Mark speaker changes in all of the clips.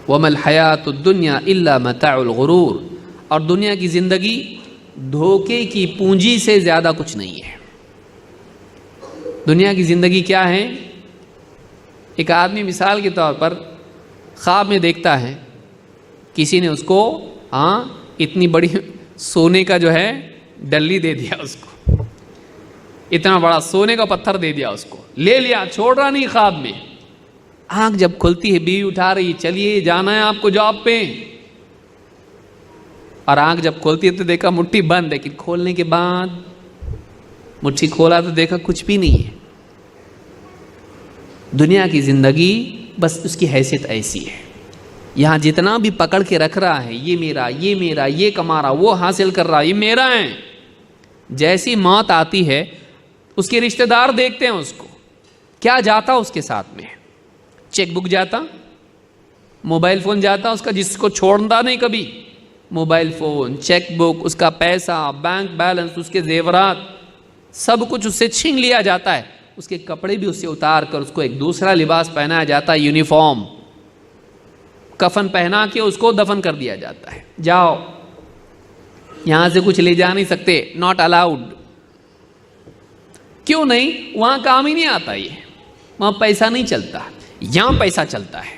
Speaker 1: وَمَا الْحَيَاةُ الدُّنْيَا إِلَّا مَتَاعُ الْغُرُورِ، اور دنیا کی زندگی دھوکے کی پونجی سے زیادہ کچھ نہیں ہے۔ دنیا کی زندگی کیا ہے؟ ایک آدمی مثال کے طور پر خواب میں دیکھتا ہے کسی نے اس کو اتنی بڑی سونے کا جو ہے ڈلی دے دیا، اس کو اتنا بڑا سونے کا پتھر دے دیا، اس کو لے لیا، چھوڑ رہا نہیں خواب میں۔ آنکھ جب کھلتی ہے بیوی اٹھا رہی، چلیے جانا ہے آپ کو جاب پہ، اور آنکھ جب کھولتی ہے تو دیکھا مٹھی بند، لیکن کھولنے کے بعد مٹھی کھولا تو دیکھا کچھ بھی نہیں ہے۔ دنیا کی زندگی بس اس کی حیثیت ایسی ہے، یہاں جتنا بھی پکڑ کے رکھ رہا ہے، یہ میرا، یہ میرا، یہ کما رہا، وہ حاصل کر رہا، یہ میرا ہے، جیسی موت آتی ہے اس کے رشتہ دار دیکھتے ہیں اس کو، کیا جاتا اس کے ساتھ میں؟ چیک بک جاتا، موبائل فون جاتا اس کا، جس کو چھوڑتا نہیں کبھی، موبائل فون، چیک بک، اس کا پیسہ، بینک بیلنس، اس کے زیورات، سب کچھ اس سے چھین لیا جاتا ہے، اس کے کپڑے بھی اس سے اتار کر اس کو ایک دوسرا لباس پہنایا جاتا ہے، یونیفارم، کفن پہنا کے اس کو دفن کر دیا جاتا ہے، جاؤ یہاں سے کچھ لے جا نہیں سکتے، ناٹ الاؤڈ۔ کیوں نہیں؟ وہاں کام ہی نہیں آتا، یہ وہاں پیسہ نہیں چلتا، یہاں پیسہ چلتا ہے۔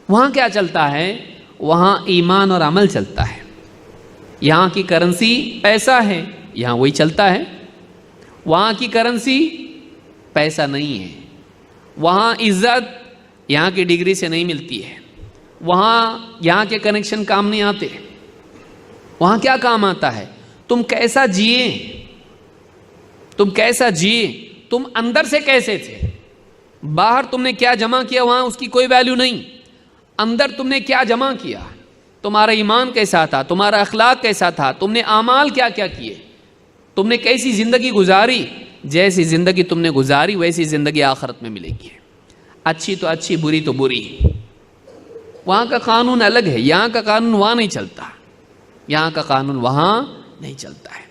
Speaker 1: وہاں کیا چلتا ہے؟ وہاں ایمان اور عمل چلتا ہے۔ یہاں کی کرنسی پیسہ ہے، یہاں وہی چلتا ہے۔ وہاں کی کرنسی پیسہ نہیں ہے، وہاں عزت یہاں کی ڈگری سے نہیں ملتی ہے، وہاں یہاں کے کنیکشن کام نہیں آتے۔ وہاں کیا کام آتا ہے؟ تم کیسا جیے، تم کیسا جیے، تم اندر سے کیسے تھے، باہر تم نے کیا جمع کیا وہاں اس کی کوئی ویلیو نہیں، اندر تم نے کیا جمع کیا، تمہارا ایمان کیسا تھا، تمہارا اخلاق کیسا تھا، تم نے اعمال کیا کیا کیے، تم نے کیسی زندگی گزاری۔ جیسی زندگی تم نے گزاری ویسی زندگی آخرت میں ملے گی، اچھی تو اچھی، بری تو بری۔ وہاں کا قانون الگ ہے، یہاں کا قانون وہاں نہیں چلتا، یہاں کا قانون وہاں نہیں چلتا ہے۔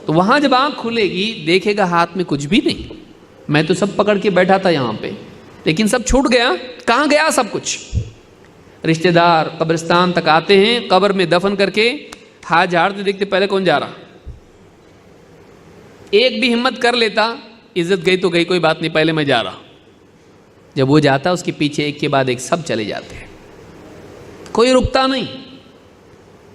Speaker 1: تو وہاں جب آنکھ کھلے گی دیکھے گا ہاتھ میں کچھ بھی نہیں، میں تو سب پکڑ کے بیٹھا تھا یہاں پہ، لیکن سب چھوٹ گیا، کہاں گیا سب کچھ؟ رشتہ دار قبرستان تک آتے ہیں، قبر میں دفن کر کے ہاتھ جھاڑتے دیکھتے پہلے کون جا رہا، ایک بھی ہمت کر لیتا، عزت گئی تو گئی، کوئی بات نہیں، پہلے میں جا رہا۔ جب وہ جاتا اس کے پیچھے ایک کے بعد ایک سب چلے جاتے ہیں، کوئی رکتا نہیں۔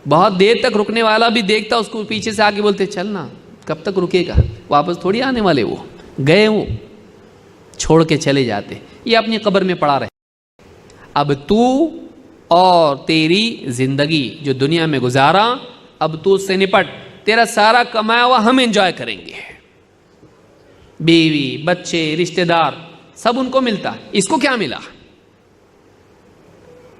Speaker 1: بہت دیر تک رکنے والا بھی دیکھتا اس کو، پیچھے سے آگے بولتے چلنا، کب تک رکے گا، واپس تھوڑی آنے والے، وہ گئے، وہ چھوڑ کے چلے جاتے، یہ اپنی قبر میں پڑا رہے۔ اب تو اور تیری زندگی جو دنیا میں گزارا، اب تو اس سے نپٹ، تیرا سارا کمایا ہوا ہم انجوائے کریں گے، بیوی، بچے، رشتہ دار، سب ان کو ملتا، اس کو کیا ملا؟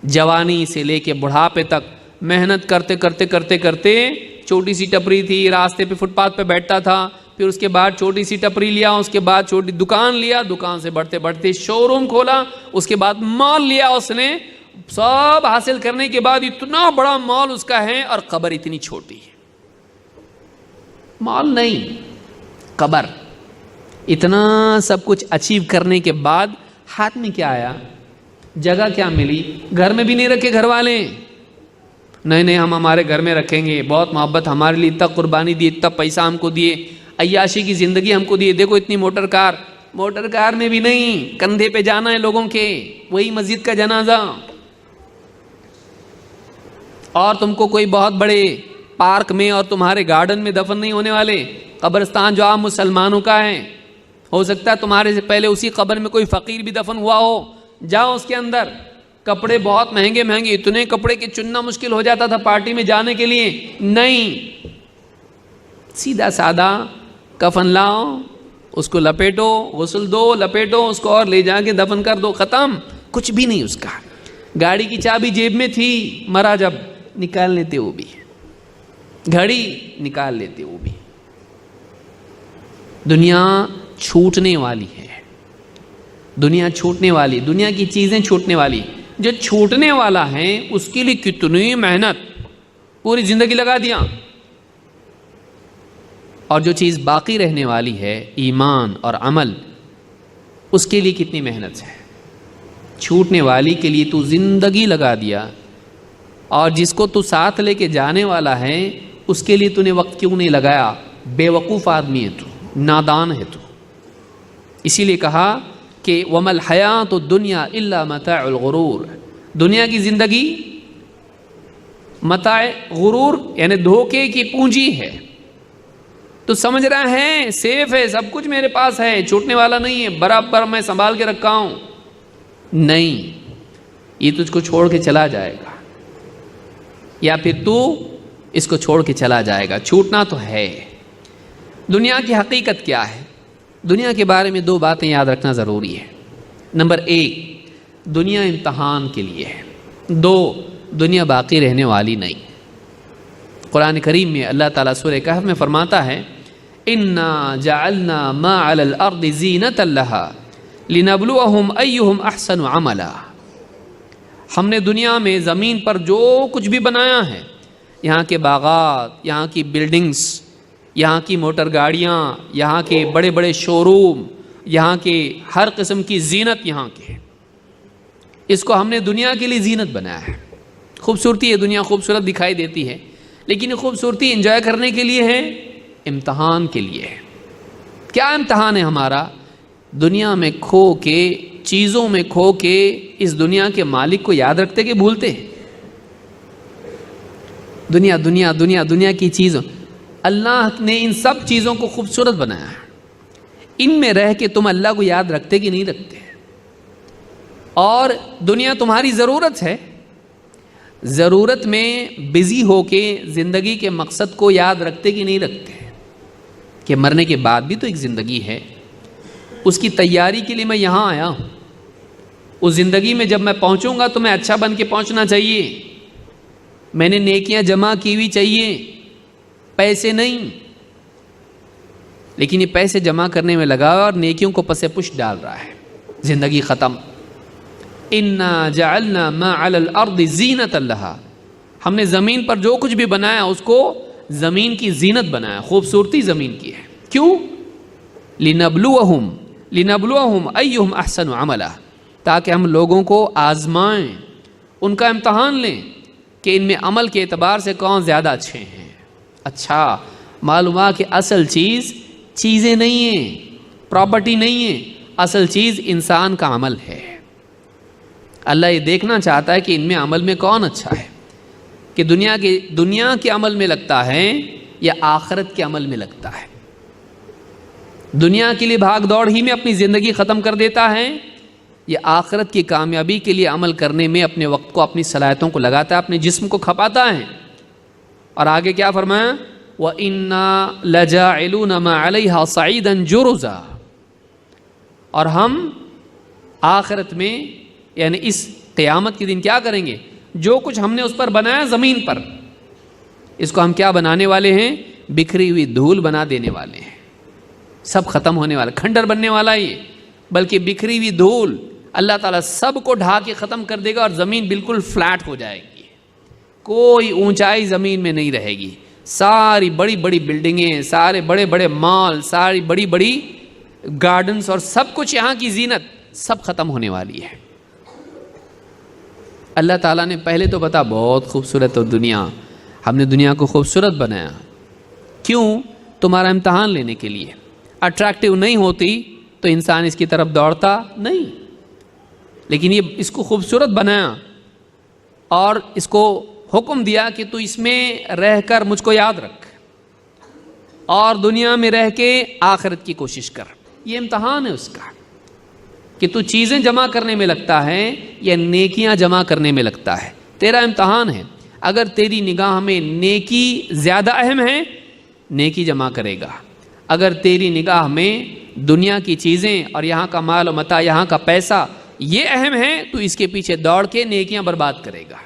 Speaker 1: جوانی سے لے کے بڑھاپے تک محنت کرتے کرتے کرتے کرتے، چھوٹی سی ٹپری تھی، راستے پہ فٹ پاتھ پہ بیٹھتا تھا، پھر اس کے بعد چھوٹی سی ٹپری لیا، اس کے بعد چھوٹی دکان لیا، دکان سے بڑھتے بڑھتے شو روم کھولا، اس کے بعد مال لیا اس نے، سب حاصل کرنے کے بعد اتنا بڑا مال اس کا ہے اور قبر اتنی چھوٹی ہے، مال نہیں، قبر۔ اتنا سب کچھ اچیو کرنے کے بعد ہاتھ میں کیا آیا؟ جگہ کیا ملی؟ گھر میں بھی نہیں رکھے گھر والے، نہیں ہم ہمارے گھر میں رکھیں گے، بہت محبت، ہمارے لیے اتنا قربانی دی، اتنا پیسہ ہم کو دیے، عیاشی کی زندگی ہم کو دیے، دیکھو اتنی موٹر کار میں بھی نہیں، کندھے پہ جانا ہے لوگوں کے، وہی مسجد کا جنازہ، اور تم کو کوئی بہت بڑے پارک میں اور تمہارے گارڈن میں دفن نہیں ہونے والے، قبرستان جو عام مسلمانوں کا ہے، ہو سکتا ہے تمہارے سے پہلے اسی قبر میں کوئی فقیر بھی دفن ہوا ہو، جاؤ اس کے اندر، کپڑے بہت مہنگے مہنگے، اتنے کپڑے کہ چننا مشکل ہو جاتا تھا پارٹی میں جانے کے لیے، نہیں، سیدھا سادہ کفن لاؤ، اس کو لپیٹو، غسل دو، لپیٹو اس کو اور لے جا کے دفن کر دو، ختم، کچھ بھی نہیں اس کا۔ گاڑی کی چابی جیب میں تھی، مرا جب نکال لیتے وہ بھی، گھڑی نکال لیتے وہ بھی۔ دنیا چھوٹنے والی ہے، دنیا چھوٹنے والی، دنیا کی چیزیں چھوٹنے والی، جو چھوٹنے والا ہے اس کے لیے کتنی محنت، پوری زندگی لگا دیا، اور جو چیز باقی رہنے والی ہے ایمان اور عمل، اس کے لیے کتنی محنت ہے، چھوٹنے والی کے لیے تو زندگی لگا دیا، اور جس کو تو ساتھ لے کے جانے والا ہے اس کے لیے تو نے وقت کیوں نہیں لگایا؟ بے وقوف آدمی ہے تو، نادان ہے تو۔ اسی لیے کہا کہ وَمَا الْحَيَاةُ الدُّنْيَا إِلَّا مَتَاعُ الْغُرُورِ، دنیا کی زندگی متاع غرور یعنی دھوکے کی پونجی ہے۔ تو سمجھ رہا ہے سیف ہے، سب کچھ میرے پاس ہے، چھوٹنے والا نہیں ہے، برابر میں سنبھال کے رکھا ہوں، نہیں، یہ تجھ کو چھوڑ کے چلا جائے گا، یا پھر تو اس کو چھوڑ کے چلا جائے گا، چھوٹنا تو ہے۔ دنیا کی حقیقت کیا ہے؟ دنیا کے بارے میں دو باتیں یاد رکھنا ضروری ہے۔ نمبر ایک، دنیا امتحان کے لیے ہے۔ دو، دنیا باقی رہنے والی نہیں۔ قرآن کریم میں اللہ تعالیٰ سورہ کہف میں فرماتا ہے اِنَّا جَعَلْنَا مَا عَلَى الْأَرْضِ زِينَةً لَهَا لِنَبْلُوَهُمْ أَيُّهُمْ أَحْسَنُ عَمَلًا، ہم نے دنیا میں زمین پر جو کچھ بھی بنایا ہے، یہاں کے باغات، یہاں کی بلڈنگز، یہاں کی موٹر گاڑیاں، یہاں کے بڑے بڑے شو روم، یہاں کے ہر قسم کی زینت، یہاں کے اس کو ہم نے دنیا کے لیے زینت بنایا ہے۔ خوبصورتی ہے، دنیا خوبصورت دکھائی دیتی ہے، لیکن یہ خوبصورتی انجوائے کرنے کے لیے ہے، امتحان کے لیے ہے۔ کیا امتحان ہے ہمارا؟ دنیا میں کھو کے، چیزوں میں کھو کے اس دنیا کے مالک کو یاد رکھتے کہ بھولتے؟ دنیا دنیا دنیا دنیا کی چیزوں، اللہ نے ان سب چیزوں کو خوبصورت بنایا ہے، ان میں رہ کے تم اللہ کو یاد رکھتے کہ نہیں رکھتے؟ اور دنیا تمہاری ضرورت ہے، ضرورت میں بزی ہو کے زندگی کے مقصد کو یاد رکھتے کہ نہیں رکھتے کہ مرنے کے بعد بھی تو ایک زندگی ہے، اس کی تیاری کے لیے میں یہاں آیا ہوں، اس زندگی میں جب میں پہنچوں گا تو میں اچھا بن کے پہنچنا چاہیے، میں نے نیکیاں جمع کی ہوئی چاہیے، پیسے نہیں۔ لیکن یہ پیسے جمع کرنے میں لگا اور نیکیوں کو پس پش ڈال رہا ہے، زندگی ختم۔ اِنَّا جَعَلْنَا مَا عَلَى الْأَرْضِ زِينَةً لَهَا، ہم نے زمین پر جو کچھ بھی بنایا اس کو زمین کی زینت بنایا، خوبصورتی زمین کی ہے۔ کیوں؟ لِنَبْلُوَهُمْ أَيُّهُمْ أَحْسَنُ عَمَلًا، تاکہ ہم لوگوں کو آزمائیں، ان کا امتحان لیں کہ ان میں عمل کے اعتبار سے کون زیادہ اچھے ہیں۔ اچھا معلوم ہوا کہ اصل چیز چیزیں نہیں ہیں، پراپرٹی نہیں ہے، اصل چیز انسان کا عمل ہے۔ اللہ یہ دیکھنا چاہتا ہے کہ ان میں عمل میں کون اچھا ہے، کہ دنیا کے عمل میں لگتا ہے یا آخرت کے عمل میں لگتا ہے، دنیا کے لیے بھاگ دوڑ ہی میں اپنی زندگی ختم کر دیتا ہے، یا آخرت کی کامیابی کے لیے عمل کرنے میں اپنے وقت کو، اپنی صلاحیتوں کو لگاتا ہے، اپنے جسم کو کھپاتا ہے۔ اور آگے کیا فرمایا؟ وَإِنَّا لَجَاعِلُونَ مَا عَلَيْهَا صَعِيدًا جُرُزًا، اور ہم آخرت میں یعنی اس قیامت کے دن کیا کریں گے؟ جو کچھ ہم نے اس پر بنایا زمین پر، اس کو ہم کیا بنانے والے ہیں؟ بکھری ہوئی دھول بنا دینے والے ہیں، سب ختم ہونے والا، کھنڈر بننے والا یہ، بلکہ بکھری ہوئی دھول اللہ تعالیٰ سب کو ڈھا کے ختم کر دے گا، اور زمین بالکل فلیٹ ہو جائے گی، کوئی اونچائی زمین میں نہیں رہے گی، ساری بڑی بڑی بلڈنگیں، سارے بڑے بڑے مال، ساری بڑی بڑی گارڈنز اور سب کچھ یہاں کی زینت سب ختم ہونے والی ہے۔ اللہ تعالیٰ نے پہلے تو بتا بہت خوبصورت ہو دنیا، ہم نے دنیا کو خوبصورت بنایا، کیوں؟ تمہارا امتحان لینے کے لیے۔ اٹریکٹیو نہیں ہوتی تو انسان اس کی طرف دوڑتا نہیں، لیکن یہ اس کو خوبصورت بنایا اور اس کو حکم دیا کہ تو اس میں رہ کر مجھ کو یاد رکھ، اور دنیا میں رہ کے آخرت کی کوشش کر۔ یہ امتحان ہے اس کا کہ تو چیزیں جمع کرنے میں لگتا ہے یا نیکیاں جمع کرنے میں لگتا ہے، تیرا امتحان ہے۔ اگر تیری نگاہ میں نیکی زیادہ اہم ہے، نیکی جمع کرے گا، اگر تیری نگاہ میں دنیا کی چیزیں اور یہاں کا مال و متاع، یہاں کا پیسہ یہ اہم ہے، تو اس کے پیچھے دوڑ کے نیکیاں برباد کرے گا۔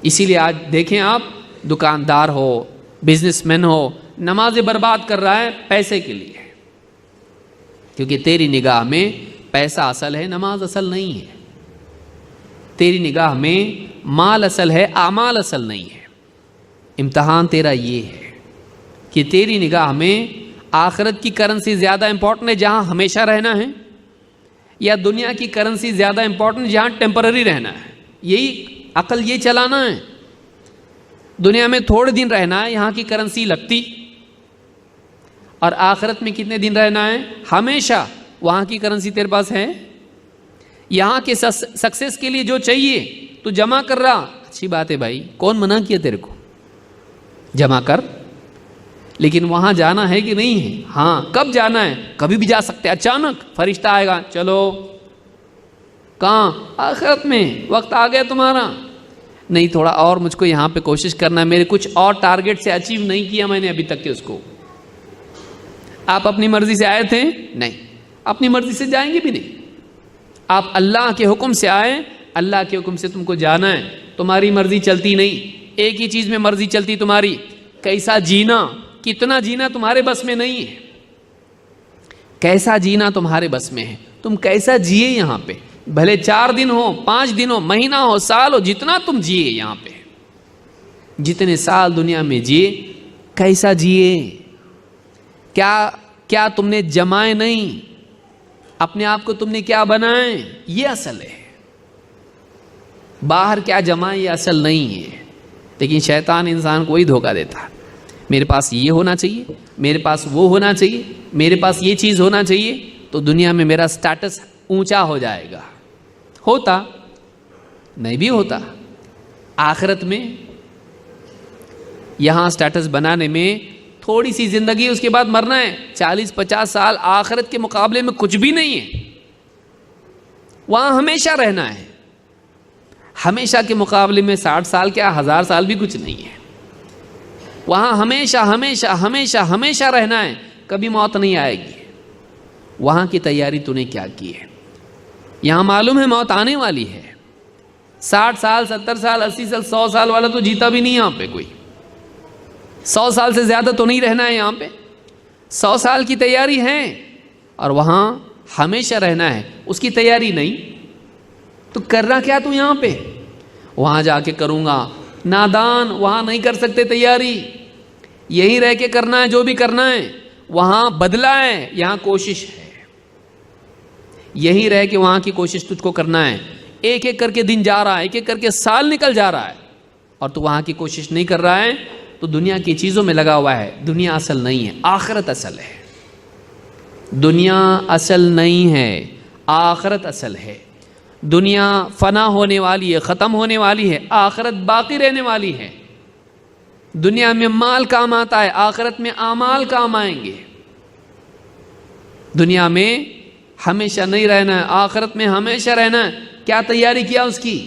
Speaker 1: اسی لیے آج دیکھیں آپ، دکاندار ہو، بزنس مین ہو، نمازیں برباد کر رہا ہے پیسے کے لیے، کیونکہ تیری نگاہ میں پیسہ اصل ہے، نماز اصل نہیں ہے، تیری نگاہ میں مال اصل ہے، اعمال اصل نہیں ہے۔ امتحان تیرا یہ ہے کہ تیری نگاہ میں آخرت کی کرنسی زیادہ امپورٹنٹ ہے جہاں ہمیشہ رہنا ہے، یا دنیا کی کرنسی زیادہ امپورٹنٹ جہاں ٹیمپرری رہنا ہے؟ یہی عقل یہ چلانا ہے. دنیا میں تھوڑے دن رہنا ہے، یہاں کی کرنسی لگتی، اور آخرت میں کتنے دن رہنا ہے؟ ہمیشہ. وہاں کی کرنسی تیرے پاس ہے؟ یہاں کے سکسیس کے لیے جو چاہیے تو جمع کر رہا، اچھی بات ہے بھائی، کون منع کیا تیرے کو؟ جمع کر. لیکن وہاں جانا ہے کہ نہیں ہے؟ ہاں. کب جانا ہے؟ کبھی بھی جا سکتے. اچانک فرشتہ آئے گا، چلو. کہاں؟ آخرت میں. وقت آ گیا تمہارا. نہیں، تھوڑا اور مجھ کو یہاں پہ کوشش کرنا ہے، میرے کچھ اور ٹارگٹ سے اچیو نہیں کیا میں نے ابھی تک کے اس کو. آپ اپنی مرضی سے آئے تھے؟ نہیں. اپنی مرضی سے جائیں گے بھی نہیں. آپ اللہ کے حکم سے آئے، اللہ کے حکم سے تم کو جانا ہے. تمہاری مرضی چلتی نہیں. ایک ہی چیز میں مرضی چلتی تمہاری، کیسا جینا، کتنا جینا تمہارے بس میں نہیں ہے. کیسا جینا تمہارے بس میں ہے. تم کیسا جیے یہاں پہ، بھلے 4 دن ہو، 5 دن ہو، مہینہ ہو، سال ہو، جتنا تم جیے یہاں پہ، جتنے سال دنیا میں جیے، کیسا جیے. کیا تم نے جمائے نہیں، اپنے آپ کو تم نے کیا بنائے، یہ اصل ہے. باہر کیا جمائے یہ اصل نہیں ہے. لیکن شیطان انسان کو وہی دھوکہ دیتا ہے. میرے پاس یہ ہونا چاہیے، میرے پاس وہ ہونا چاہیے، میرے پاس یہ چیز ہونا چاہیے تو دنیا میں میرا سٹیٹس اونچا ہو جائے گا. ہوتا نہیں بھی ہوتا. آخرت میں یہاں سٹیٹس بنانے میں تھوڑی سی زندگی، اس کے بعد مرنا ہے. 40-50 سال آخرت کے مقابلے میں کچھ بھی نہیں ہے. وہاں ہمیشہ رہنا ہے. ہمیشہ کے مقابلے میں 60 سال کیا 1000 سال بھی کچھ نہیں ہے. وہاں ہمیشہ ہمیشہ ہمیشہ ہمیشہ رہنا ہے. کبھی موت نہیں آئے گی. وہاں کی تیاری تو نے کیا کی ہے؟ یہاں معلوم ہے موت آنے والی ہے. 60 سال 70 سال 80 سال 100 سال والا تو جیتا بھی نہیں یہاں پہ کوئی. 100 سال سے زیادہ تو نہیں رہنا ہے یہاں پہ. 100 سال کی تیاری ہے اور وہاں ہمیشہ رہنا ہے، اس کی تیاری نہیں. تو کرنا کیا تو یہاں پہ؟ وہاں جا کے کروں گا. نادان، وہاں نہیں کر سکتے تیاری. یہی رہ کے کرنا ہے جو بھی کرنا ہے. وہاں بدلہ ہے، یہاں کوشش ہے. یہی رہ کے وہاں کی کوشش تجھ کو کرنا ہے. ایک ایک کر کے دن جا رہا ہے، ایک ایک کر کے سال نکل جا رہا ہے اور تو وہاں کی کوشش نہیں کر رہا ہے تو دنیا کی چیزوں میں لگا ہوا ہے. دنیا اصل نہیں ہے، آخرت اصل ہے. دنیا اصل نہیں ہے، آخرت اصل ہے. دنیا فنا ہونے والی ہے، ختم ہونے والی ہے. آخرت باقی رہنے والی ہے. دنیا میں مال کام آتا ہے، آخرت میں اعمال کام آئیں گے. دنیا میں ہمیشہ نہیں رہنا ہے، آخرت میں ہمیشہ رہنا ہے. کیا تیاری کیا اس کی؟